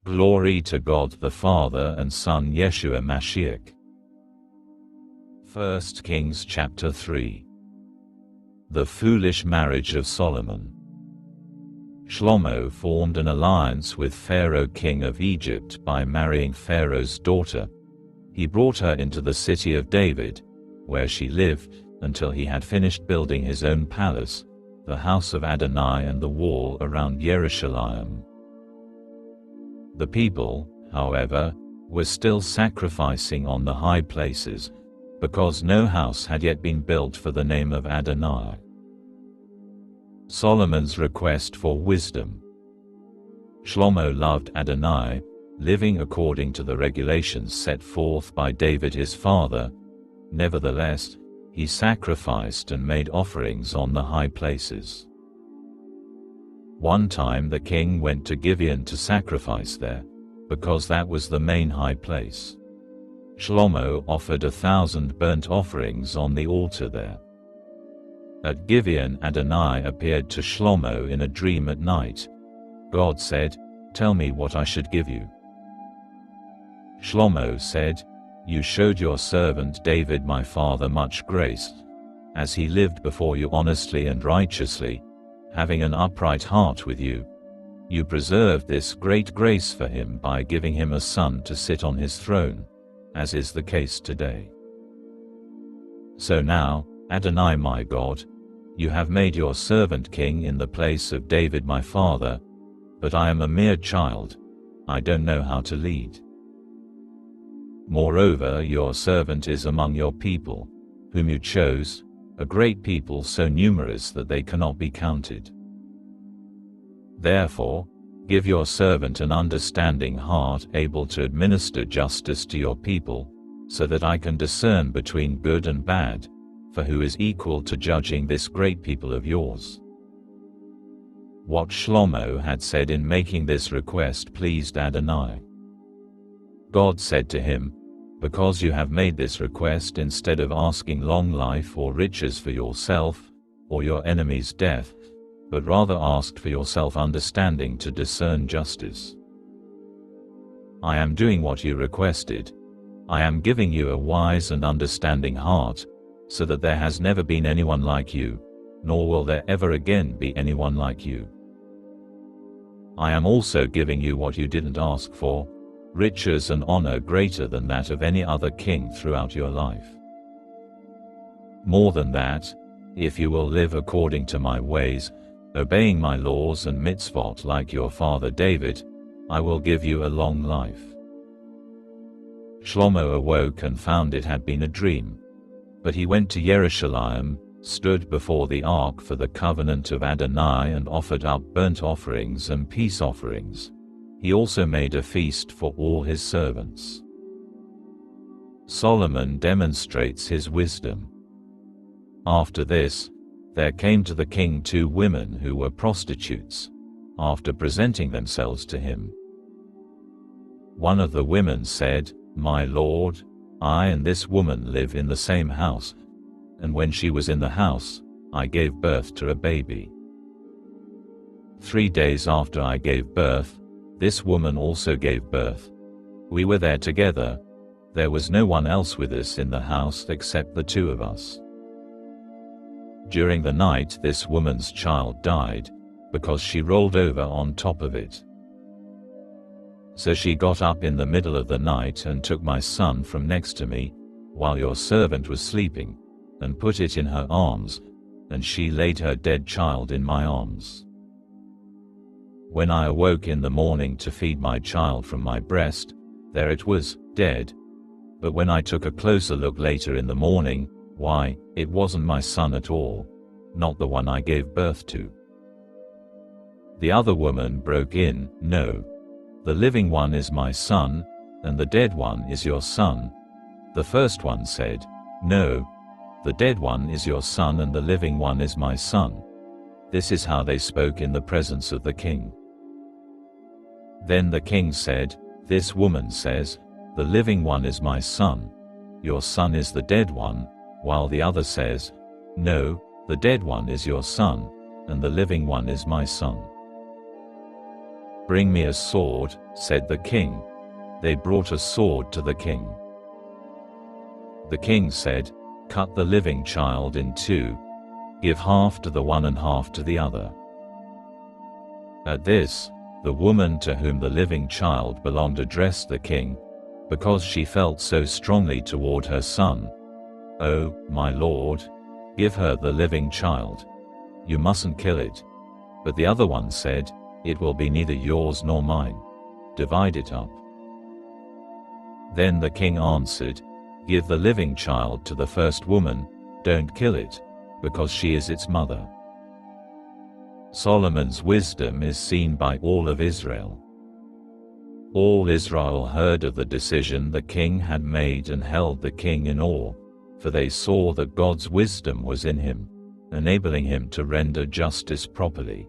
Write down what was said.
Glory to God the Father and Son Yeshua Mashiach. 1 Kings chapter 3. The foolish marriage of Solomon. Shlomo formed an alliance with Pharaoh king of Egypt by marrying Pharaoh's daughter. He brought her into the city of David, where she lived, until he had finished building his own palace, the house of Adonai and the wall around Jerusalem. The people, however, were still sacrificing on the high places, because no house had yet been built for the name of Adonai. Solomon's request for wisdom. Shlomo loved Adonai, living according to the regulations set forth by David his father. Nevertheless, he sacrificed and made offerings on the high places. One time the king went to Gibeon to sacrifice there, because that was the main high place. Shlomo offered 1,000 burnt offerings on the altar there. At Gibeon Adonai appeared to Shlomo in a dream at night. God said, "Tell me what I should give you." Shlomo said, "You showed your servant David my father much grace, as he lived before you honestly and righteously, having an upright heart with you. You preserved this great grace for him by giving him a son to sit on his throne, as is the case today. So now, Adonai my God, you have made your servant king in the place of David my father, but I am a mere child, I don't know how to lead. Moreover, your servant is among your people, whom you chose, a great people so numerous that they cannot be counted. Therefore, give your servant an understanding heart able to administer justice to your people, so that I can discern between good and bad, for who is equal to judging this great people of yours?" What Shlomo had said in making this request pleased Adonai. God said to him, "Because you have made this request instead of asking long life or riches for yourself, or your enemy's death, but rather asked for yourself understanding to discern justice. I am doing what you requested. I am giving you a wise and understanding heart, so that there has never been anyone like you, nor will there ever again be anyone like you. I am also giving you what you didn't ask for, riches and honor greater than that of any other king throughout your life. More than that, if you will live according to my ways, obeying my laws and mitzvot like your father David, I will give you a long life." Shlomo awoke and found it had been a dream. But he went to Jerusalem, stood before the ark for the covenant of Adonai and offered up burnt offerings and peace offerings. He also made a feast for all his servants. Solomon demonstrates his wisdom. After this, there came to the king 2 women who were prostitutes, after presenting themselves to him. One of the women said, "My lord, I and this woman live in the same house, and when she was in the house, I gave birth to a baby. 3 days after I gave birth, this woman also gave birth. We were there together. There was no one else with us in the house except the 2 of us. During the night this woman's child died, because she rolled over on top of it. So she got up in the middle of the night and took my son from next to me, while your servant was sleeping, and put it in her arms, and she laid her dead child in my arms. When I awoke in the morning to feed my child from my breast, there it was, dead. But when I took a closer look later in the morning, why, it wasn't my son at all, not the one I gave birth to." The other woman broke in, "No. The living one is my son, and the dead one is your son." The first one said, "No. The dead one is your son and the living one is my son." This is how they spoke in the presence of the king. Then the king said, "This woman says, 'The living one is my son. Your son is the dead one,' while the other says, 'No, the dead one is your son, and the living one is my son.'" "Bring me a sword," said the king. They brought a sword to the king. The king said, "Cut the living child in two. Give half to the one and half to the other." At this, the woman to whom the living child belonged addressed the king, because she felt so strongly toward her son. "Oh, my lord, give her the living child. You mustn't kill it." But the other one said, "It will be neither yours nor mine. Divide it up." Then the king answered, "Give the living child to the first woman, don't kill it, because she is its mother." Solomon's wisdom is seen by all of Israel. All Israel heard of the decision the king had made and held the king in awe, for they saw that God's wisdom was in him, enabling him to render justice properly.